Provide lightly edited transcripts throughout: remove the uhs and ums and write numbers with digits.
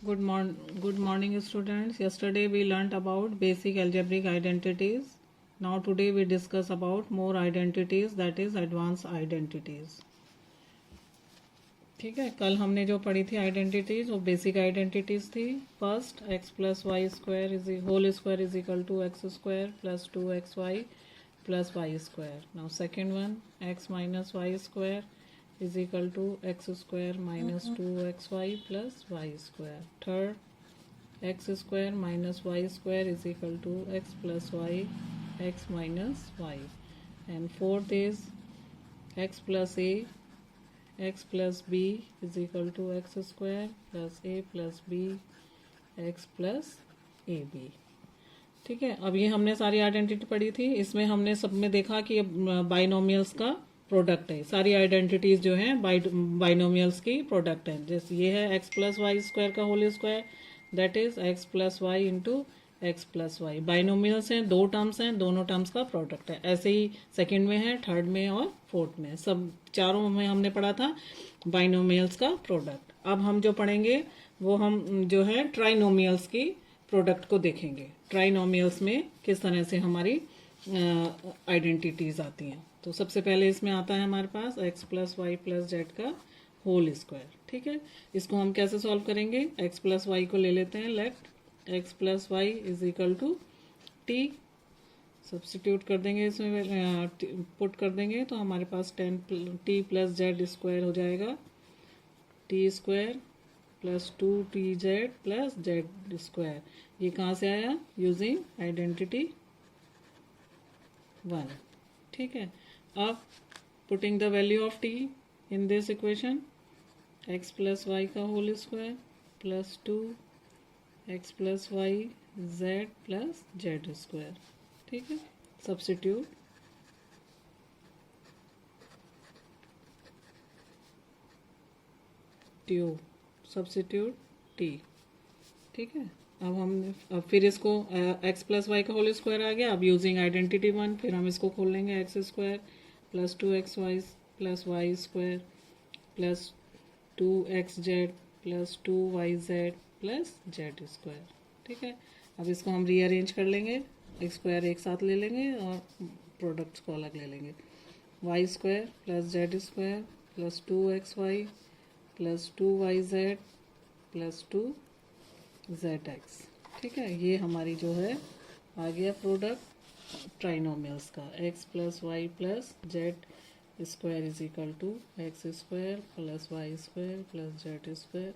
Good morning, students. Yesterday we learnt about basic algebraic identities. Now today we discuss about more identities, that is advanced identities. ठीक है, कल हमने जो पढ़ी थी आइडेंटिटीज वो बेसिक आइडेंटिटीज थी. First x plus Y square is whole square is equal to x square plus 2xy plus Y square. Now second one x minus Y square is equal to x square minus 2xy plus y square. Third, x square minus y square is equal to x plus y, x minus y. And fourth is x plus a, x plus b is equal to x square plus a plus b, x plus ab. ठीक है, अब ये हमने सारी identity पढ़ी थी. इसमें हमने सब में देखा कि बाइनोमियल्स का प्रोडक्ट है. सारी आइडेंटिटीज जो हैं बाइनोमियल्स की प्रोडक्ट है. जैसे ये है एक्स प्लस वाई स्क्वायर का whole square, that is x plus y into x plus y. Binomials हैं, दो टर्म्स हैं, दोनों टर्म्स का प्रोडक्ट है. ऐसे ही सेकंड में है, थर्ड में और फोर्थ में, सब चारों में हमने पढ़ा था बाइनोमियल्स का प्रोडक्ट. अब हम जो पढ़ेंगे वो हम जो है ट्राइनोमियल्स की प्रोडक्ट को देखेंगे. ट्राइनोमियल्स में किस तरह से हमारी आइडेंटिटीज आती हैं. तो सबसे पहले इसमें आता है हमारे पास X plus Y plus Z का होल स्क्वायर. ठीक है, इसको हम कैसे सॉल्व करेंगे. एक्स प्लस वाई को ले लेते हैं left. X plus y is equal to t. Substitute कर देंगे, इसमें पुट कर देंगे तो हमारे पास 10t प्लस जेड स्क्वायर हो जाएगा. T square plus 2tz plus Z square. ये कहाँ से आया, यूजिंग आइडेंटिटी 1. ठीक है, अब putting the value of T in this equation, X plus Y का whole square plus 2 X plus Y Z plus Z square. ठीक है, सब्स्टिट्यूट ट्यू सब्स्टिट्यूट टी. ठीक है, अब फिर इसको एक्स प्लस वाई का होल स्क्वायर आ गया. अब यूजिंग आइडेंटिटी 1 फिर हम इसको खोल लेंगे. X square plus 2xy plus Y square plus 2xz plus 2yz plus Z square. ठीक है, अब इसको हम रीअरेंज कर लेंगे. एक्स स्क्वायर एक साथ ले लेंगे और प्रोडक्ट्स को अलग ले लेंगे. Y square plus Z square plus 2xy plus 2yz plus 2zx. ठीक है, ये हमारी जो है आ गया प्रोडक्ट ट्राइनोमियल्स का. X plus Y plus Z square is equal to x square plus Y square plus Z square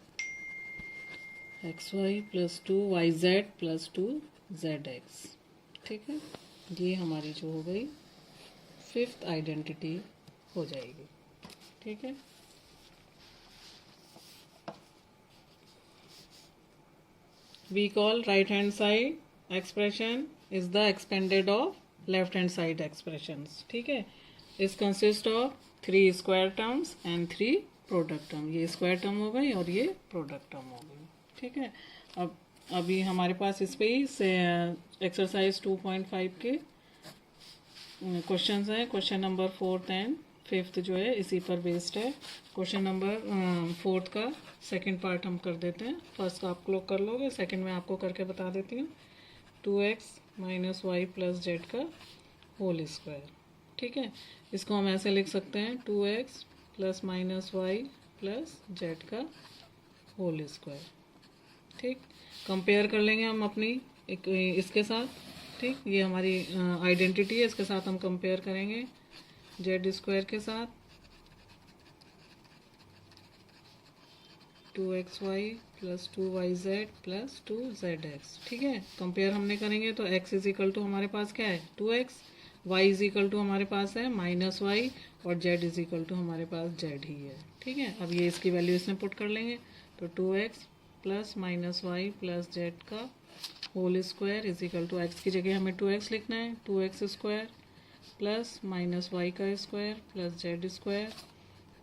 x y plus 2yz plus 2zx. ठीक है, ये हमारी जो हो गई फिफ्थ आइडेंटिटी हो जाएगी. ठीक है, we call right hand side expression is the expanded of left hand side expressions. ठीक है, इस consist of 3 square terms and 3 product term. ये square term हो गई और ये product term हो गई. ठीक है, अब अभी हमारे पास इस पे ही एक्सरसाइज 2.5 के क्वेश्चंस हैं. Question number 4th and 5th जो है इसी पर बेस्ड है. क्वेश्चन नंबर 4th का सेकंड पार्ट हम कर देते हैं. फर्स्ट का आप लोग कर लोगे, सेकंड में आपको करके बता देती हूँ. 2x minus Y plus Z का होल स्क्वायर. ठीक है, इसको हम ऐसे लिख सकते हैं 2x plus minus Y plus Z का होल स्क्वायर. ठीक, कंपेयर कर लेंगे हम अपनी इसके साथ. ठीक, ये हमारी आइडेंटिटी है, इसके साथ हम कंपेयर करेंगे जेड स्क्वायर के साथ. 2xy plus 2yz plus 2zx. ठीक है, कंपेयर हमने करेंगे तो x इज इक्वल टू हमारे पास क्या है 2x, y is equal to हमारे पास है माइनस वाई और z इज इक्वल टू हमारे पास z ही है. ठीक है, अब ये इसकी वैल्यू इसमें पुट कर लेंगे तो 2x plus minus Y plus Z का whole square is equal to X की जगह हमें 2x लिखना है. 2x square plus minus Y का square plus Z square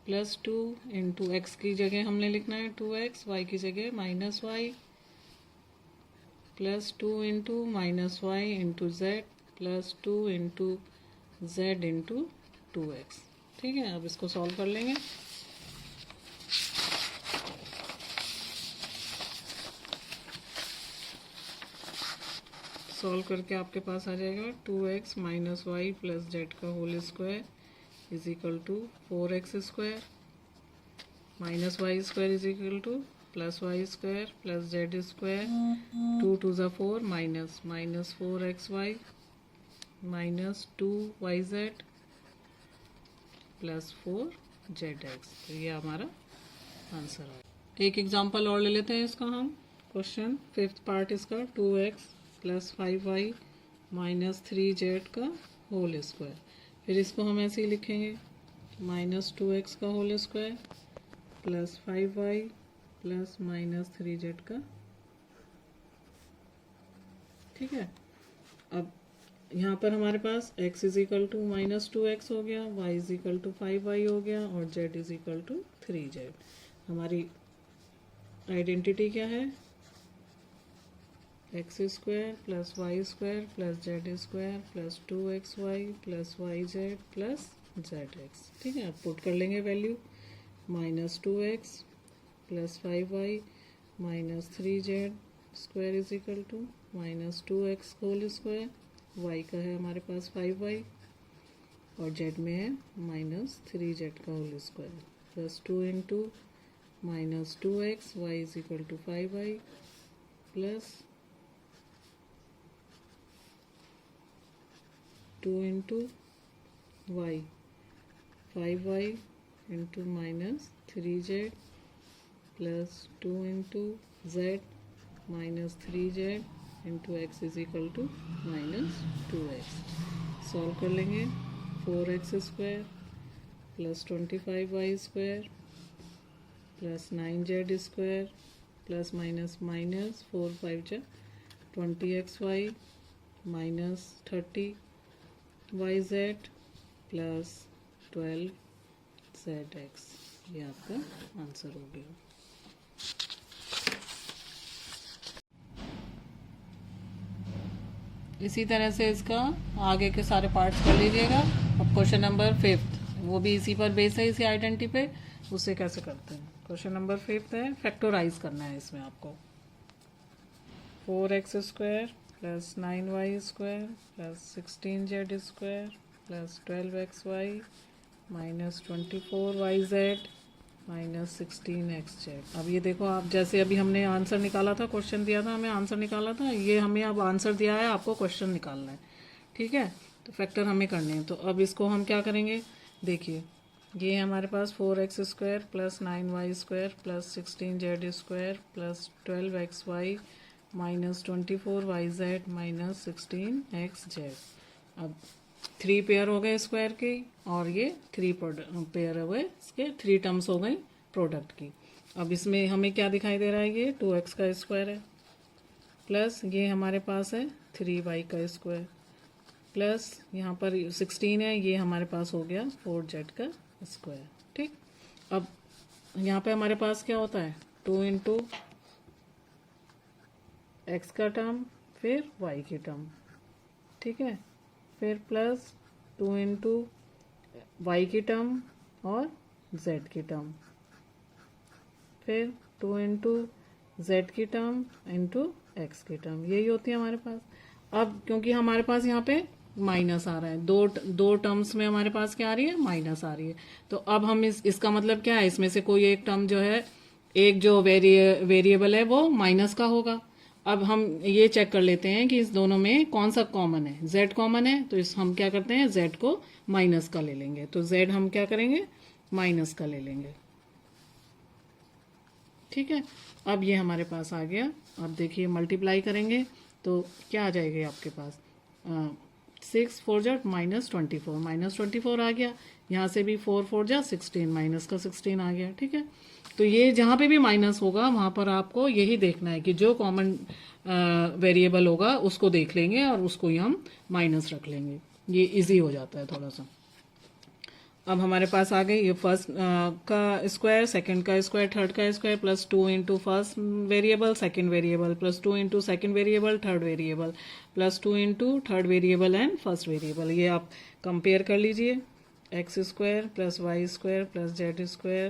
plus 2 into X की जगह हमने लिखना है 2x, वाई की जगह minus Y plus 2 into minus Y into Z plus 2 into Z into 2x. ठीक है, अब इसको सॉल्व कर लेंगे. सॉल्व करके आपके पास आ जाएगा 2x minus Y plus Z का whole square is equal to 4x square minus Y square is equal to plus Y square plus Z square 2 two ज़ा 4 minus 4xy minus 2yz plus 4zx। तो ये हमारा answer है। एक example और ले लेते हैं इसका हम। क्वेश्चन 5th पार्ट इसका 2x plus 5y minus 3z का होल स्क्वायर। फिर इसको हम ऐसे ही लिखेंगे माइनस 2x का whole square plus 5y plus minus 3z का। ठीक है, अब यहाँ पर हमारे पास x is equal to minus 2x हो गया, y is equal to 5y हो गया और z is equal to 3z। हमारी आइडेंटिटी क्या है? X square plus Y square plus Z square plus 2xy plus yz plus zx। ठीक है, अब पुट कर लेंगे value minus 2x plus 5y minus 3z square is equal to minus 2x whole square. y का है हमारे पास 5y और z में है माइनस 3z का whole square plus 2 into minus 2x y is equal to 5y plus 2 into y 5y into minus 3z plus 2 into z minus 3z into x is equal to minus 2x। Solve कर लेंगे 4x square plus 25y square plus 9z square plus minus minus 4 5 जा 20xy minus 30yz plus 12zx। ये आपका answer हो गया। इसी तरह से इसका आगे के सारे पार्ट्स कर लीजिएगा। अब क्वेश्चन नंबर 5th, वो भी इसी पर बेस है, इसी आइडेंटिटी पे। उससे कैसे करते हैं? क्वेश्चन नंबर 5th है, फैक्टराइज करना है इसमें आपको। 4x square plus 9y square plus 16z square plus 12xy minus 24yz minus 16xz। अब ये देखो, आप जैसे अभी हमने आंसर निकाला था, क्वेश्चन दिया था हमें, आंसर निकाला था, ये हमें अब आंसर दिया है, आपको क्वेश्चन निकालना है। ठीक है, तो फैक्टर हमें करने हैं। तो अब इसको हम क्या करेंगे? देखिए, ये हमारे पास 4x square plus 9y square plus 16z square plus 12xy minus 24yz minus 16xz। अब 3 पेयर हो गए स्क्वायर के और ये 3 पेयर हो गए, इसके 3 टर्म्स हो गई प्रोडक्ट की। अब इसमें हमें क्या दिखाई दे रहा है? ये 2x का स्क्वायर है प्लस ये हमारे पास है 3y का स्क्वायर प्लस यहाँ पर 16 है, ये हमारे पास हो गया 4z का स्क्वायर। ठीक, अब यहाँ पे हमारे पास क्या होता है? 2 इंटू एक्स का टर्म फिर y की टर्म। ठीक है, फिर प्लस 2 इंटू वाई की टर्म और z की टर्म, फिर 2 इंटू जेड की टर्म इंटू एक्स की टर्म। यही होती है हमारे पास। अब क्योंकि हमारे पास यहाँ पे माइनस आ रहा है, दो टर्म्स में हमारे पास क्या आ रही है? माइनस आ रही है। तो अब हम इसका मतलब क्या है? इसमें से कोई एक टर्म जो है, एक जो वेरिएबल है वो माइनस का होगा। अब हम ये चेक कर लेते हैं कि इस दोनों में कौन सा कॉमन है। z कॉमन है, तो इस हम क्या करते हैं? z को माइनस का ले लेंगे। तो z हम क्या करेंगे? माइनस का ले लेंगे। ठीक है, अब ये हमारे पास आ गया। अब देखिए, मल्टीप्लाई करेंगे तो क्या आ जाएगा आपके पास? 6 4 जा माइनस 24 आ गया। यहाँ से भी 4 4 जा 16, माइनस का 16 आ गया। ठीक है, तो ये जहाँ पे भी माइनस होगा वहाँ पर आपको यही देखना है कि जो कॉमन वेरिएबल होगा उसको देख लेंगे और उसको ही हम माइनस रख लेंगे। ये इजी हो जाता है थोड़ा सा। अब हमारे पास आ गई ये फर्स्ट का स्क्वायर, सेकंड का स्क्वायर, थर्ड का square plus 2 into first variable second variable plus 2 into second variable third variable plus 2 into third variable and first variable. ये आप कंपेयर कर लीजिए। X square plus Y square plus Z square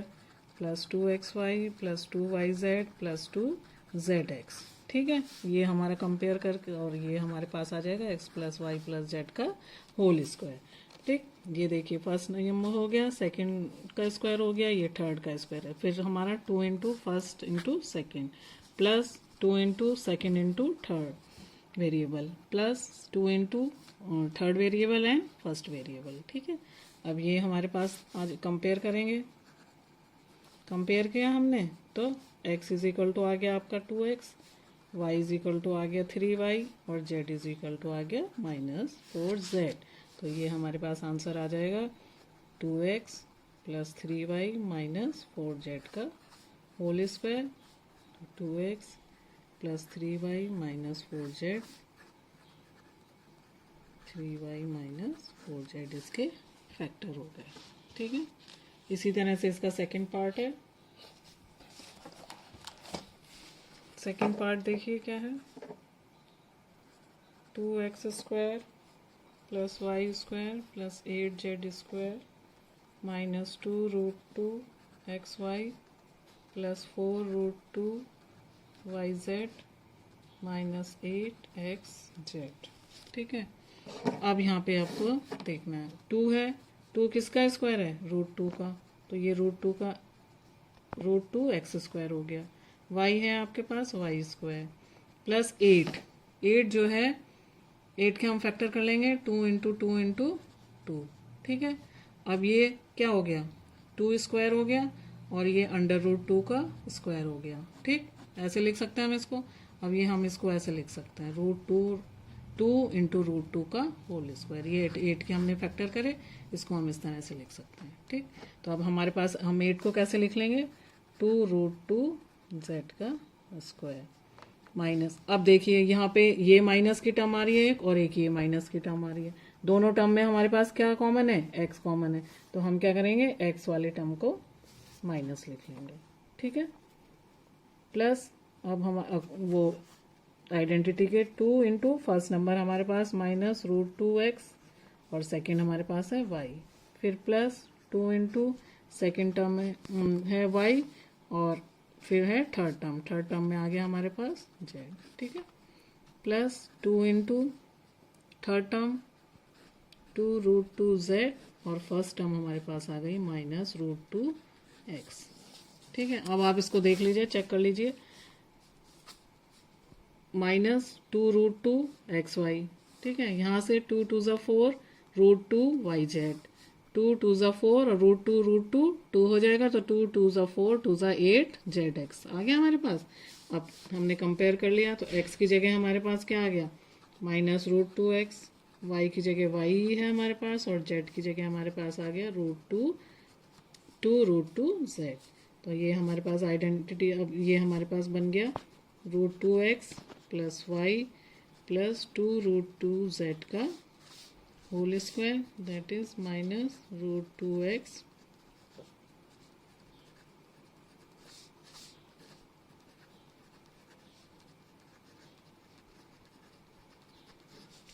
plus 2xy plus 2yz plus 2zx। ठीक है, ये हमारा compare करके और ये हमारे पास आ जाएगा x plus Y plus Z का होल स्क्वायर। ठीक, ये देखिए फर्स्ट नियम हो गया, सेकंड का स्क्वायर हो गया, ये थर्ड का स्क्वायर है। फिर हमारा 2 into first into second plus 2 into second into third variable plus 2 into third variable and first variable. ठीक है, अब ये हमारे पास आज कंपेयर करेंगे। कंपेयर किया हमने तो x इज इक्वल टू आ गया आपका 2x, y is equal to आ गया 3y और z इज इक्वल टू आ गया -4z। तो ये हमारे पास आंसर आ जाएगा 2x plus 3y minus 4z का whole square. 2x plus 3y minus 4z, 3y minus 4z इसके फैक्टर हो गए। ठीक है, इसी तरह से इसका सेकंड पार्ट है। सेकंड पार्ट देखिए क्या है, 2x square plus Y square plus 8z square minus 2 root 2 x y plus 4 root 2 y z minus 8 x z. ठीक है, अब यहाँ पे आपको देखना है 2 है, 2 किसका स्क्वायर है, रूट 2 का, तो ये रूट 2 का रूट 2 एक्स स्क्वायर हो गया। y है आपके पास वाई स्क्वायर प्लस 8 जो है 8 के हम फैक्टर कर लेंगे 2 इंटू 2 इंटू 2। ठीक है, अब ये क्या हो गया 2 स्क्वायर हो गया और ये अंडर रूट 2 का स्क्वायर हो गया। ठीक, ऐसे लिख सकते हैं हम इसको। अब ये हम इसको ऐसे लिख सकते हैं रूट 2 इंटू रूट 2 का होल स्क्वायर। ये 8 के हमने फैक्टर करे, इसको हम इस तरह से लिख सकते हैं। ठीक, तो अब हमारे पास हम 8 को कैसे लिख लेंगे 2 रूट 2 जेड का स्क्वायर माइनस, अब देखिए यहाँ पे ये माइनस की टर्म आ रही है एक और एक ये माइनस की टर्म आ रही है। दोनों टर्म में हमारे पास क्या कॉमन है, एक्स कॉमन है, तो हम क्या करेंगे एक्स वाले टर्म को माइनस लिख लेंगे। ठीक है, प्लस अब वो आइडेंटिटी के 2 इंटू फर्स्ट नंबर हमारे पास माइनस रूट 2x और सेकेंड हमारे पास है y, फिर प्लस 2 इंटू सेकेंड टर्म में है y और फिर है थर्ड टर्म में आ गया हमारे पास z। ठीक है, plus 2 into third term 2 root 2 z और फर्स्ट टर्म हमारे पास आ गई माइनस रूट 2 x। ठीक है, अब आप इसको देख लीजिए, चेक कर लीजिए, माइनस 2 रूट 2 एक्स वाई। ठीक है, यहाँ से 2 टू ज़ा 4 रूट 2 वाई जेड, 2 टू ज़ा 4 और रूट 2 2 हो जाएगा, तो 2 टू ज़ा 4 टू ज़ा 8 जेड एक्स आ गया हमारे पास। अब हमने कंपेयर कर लिया तो एक्स की जगह हमारे पास क्या आ गया माइनस रूट 2 एक्स, वाई की जगह वाई है हमारे पास और जेड की जगह हमारे पास आ गया रूट 2 रूट 2 जेड। तो ये हमारे पास आइडेंटिटी, अब ये हमारे पास बन गया root 2 X plus Y plus 2 root 2 Z का whole square, that is minus root 2 X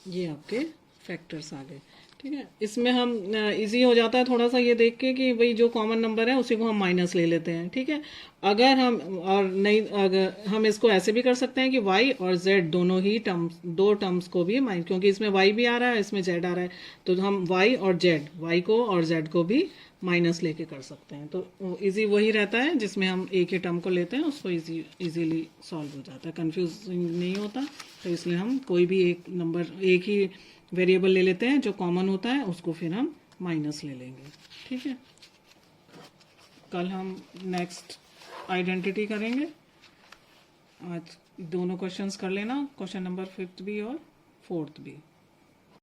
ये आपके फैक्टर्स आ गए। ठीक है, इसमें हम इजी हो जाता है थोड़ा सा ये देख के कि भाई जो कॉमन नंबर है उसी को हम माइनस ले लेते हैं। ठीक है, अगर हम और नहीं, अगर हम इसको ऐसे भी कर सकते हैं कि y और z दोनों ही टर्म्स, दो टर्म्स को भी माइनस, क्योंकि इसमें y भी आ रहा है इसमें z आ रहा है, तो हम y और z, y को और z को भी माइनस लेके कर सकते हैं। तो इजी वही रहता है जिसमें हम एक ही टर्म को लेते हैं, उसको इजीली सॉल्व हो जाता है, कंफ्यूजिंग नहीं होता। तो इसलिए हम कोई भी एक नंबर, एक ही वेरिएबल ले लेते हैं जो कॉमन होता है, उसको फिर हम माइनस ले लेंगे। ठीक है, कल हम नेक्स्ट आइडेंटिटी करेंगे। आज दोनों क्वेश्चंस कर लेना, क्वेश्चन नंबर 5th भी और 4th भी।